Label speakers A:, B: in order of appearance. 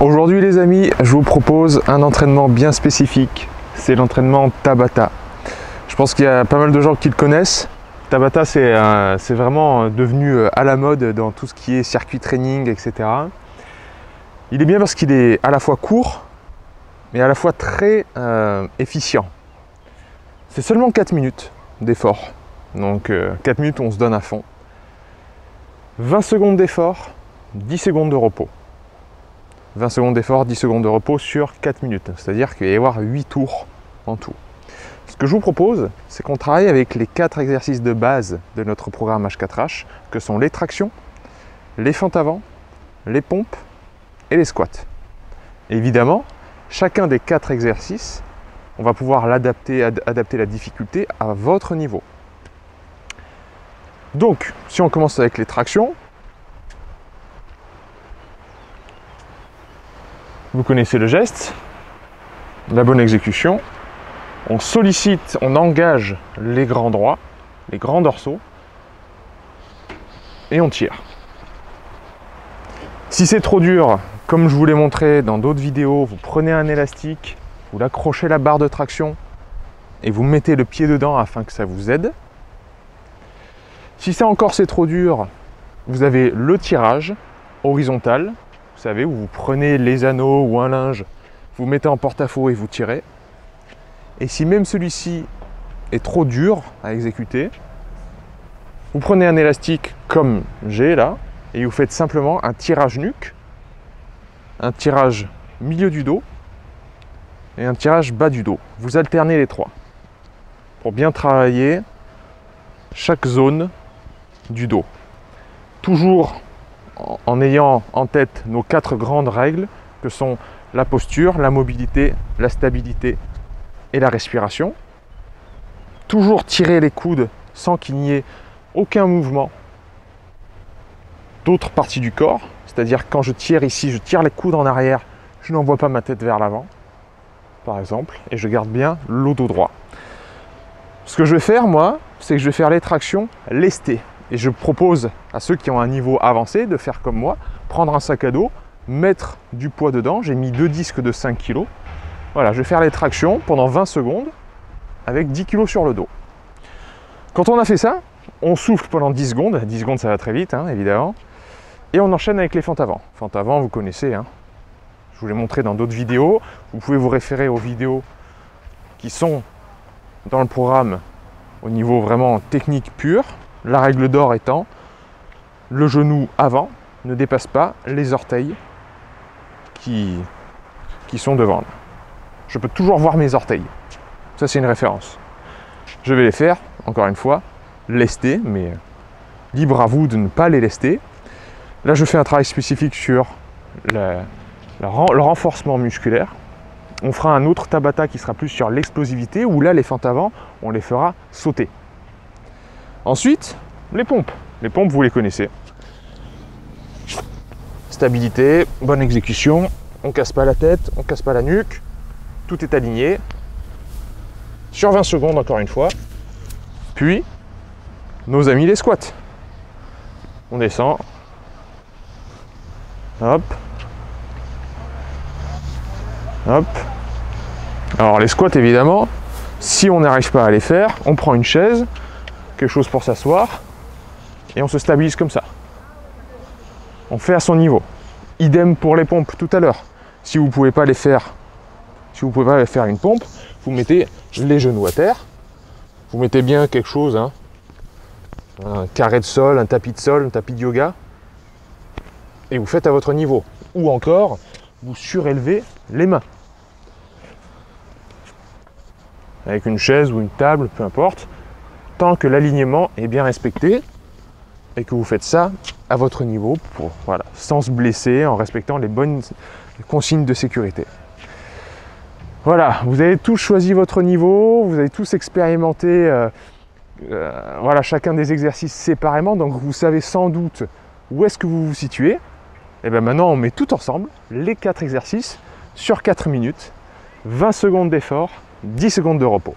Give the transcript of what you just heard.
A: Aujourd'hui les amis, je vous propose un entraînement bien spécifique. C'est l'entraînement Tabata. Je pense qu'il y a pas mal de gens qui le connaissent. Tabata c'est vraiment devenu à la mode dans tout ce qui est circuit training, etc. Il est bien parce qu'il est à la fois court, mais à la fois très efficient. C'est seulement 4 minutes d'effort. Donc 4 minutes on se donne à fond. 20 secondes d'effort, 10 secondes de repos. 20 secondes d'effort, 10 secondes de repos sur 4 minutes. C'est-à-dire qu'il va y avoir 8 tours en tout. Ce que je vous propose, c'est qu'on travaille avec les 4 exercices de base de notre programme H4H, que sont les tractions, les fentes avant, les pompes et les squats. Évidemment, chacun des 4 exercices, on va pouvoir adapter la difficulté à votre niveau. Donc, si on commence avec les tractions, vous connaissez le geste, la bonne exécution. On sollicite, on engage les grands droits, les grands dorsaux, et on tire. Si c'est trop dur, comme je vous l'ai montré dans d'autres vidéos, vous prenez un élastique, vous l'accrochez à la barre de traction, et vous mettez le pied dedans afin que ça vous aide. Si ça encore c'est trop dur, vous avez le tirage horizontal. Vous savez, où vous prenez les anneaux ou un linge, vous mettez en porte-à-faux et vous tirez. Et si même celui-ci est trop dur à exécuter, vous prenez un élastique comme j'ai là, et vous faites simplement un tirage nuque, un tirage milieu du dos et un tirage bas du dos. Vous alternez les trois pour bien travailler chaque zone du dos. Toujours en ayant en tête nos 4 grandes règles que sont la posture, la mobilité, la stabilité et la respiration. Toujours tirer les coudes sans qu'il n'y ait aucun mouvement d'autres parties du corps. C'est-à-dire quand je tire ici, je tire les coudes en arrière, je n'envoie pas ma tête vers l'avant, par exemple, et je garde bien le dos droit. Ce que je vais faire, moi, c'est que je vais faire les tractions lestées. Et je propose à ceux qui ont un niveau avancé de faire comme moi, prendre un sac à dos, mettre du poids dedans. J'ai mis 2 disques de 5 kg. Voilà, je vais faire les tractions pendant 20 secondes avec 10 kg sur le dos. Quand on a fait ça, on souffle pendant 10 secondes. 10 secondes, ça va très vite, hein, évidemment. Et on enchaîne avec les fentes avant. Fentes avant, vous connaissez. Hein. Je vous l'ai montré dans d'autres vidéos. Vous pouvez vous référer aux vidéos qui sont dans le programme au niveau vraiment technique pur. La règle d'or étant, le genou avant ne dépasse pas les orteils qui sont devant. Je peux toujours voir mes orteils. Ça, c'est une référence. Je vais les faire, encore une fois, lestés, mais libre à vous de ne pas les lester. Là, je fais un travail spécifique sur le renforcement musculaire. On fera un autre Tabata qui sera plus sur l'explosivité, où là, les fentes avant, on les fera sauter. Ensuite, les pompes. Les pompes, vous les connaissez. Stabilité, bonne exécution, on ne casse pas la tête, on ne casse pas la nuque, tout est aligné. Sur 20 secondes, encore une fois. Puis, nos amis les squats. On descend. Hop. Hop. Alors, les squats, évidemment, si on n'arrive pas à les faire, on prend une chaise, quelque chose pour s'asseoir, et on se stabilise comme ça. On fait à son niveau. Idem pour les pompes tout à l'heure. Si vous ne pouvez pas les faire, une pompe, vous mettez les genoux à terre, vous mettez bien quelque chose, hein, un carré de sol, un tapis de sol, un tapis de yoga, et vous faites à votre niveau. Ou encore, vous surélevez les mains. Avec une chaise ou une table, peu importe, tant que l'alignement est bien respecté et que vous faites ça à votre niveau, voilà, sans se blesser, en respectant les bonnes consignes de sécurité. Voilà, vous avez tous choisi votre niveau, vous avez tous expérimenté voilà, chacun des exercices séparément, donc vous savez sans doute où est-ce que vous vous situez. Et bien maintenant, on met tout ensemble, les 4 exercices, sur 4 minutes, 20 secondes d'effort, 10 secondes de repos.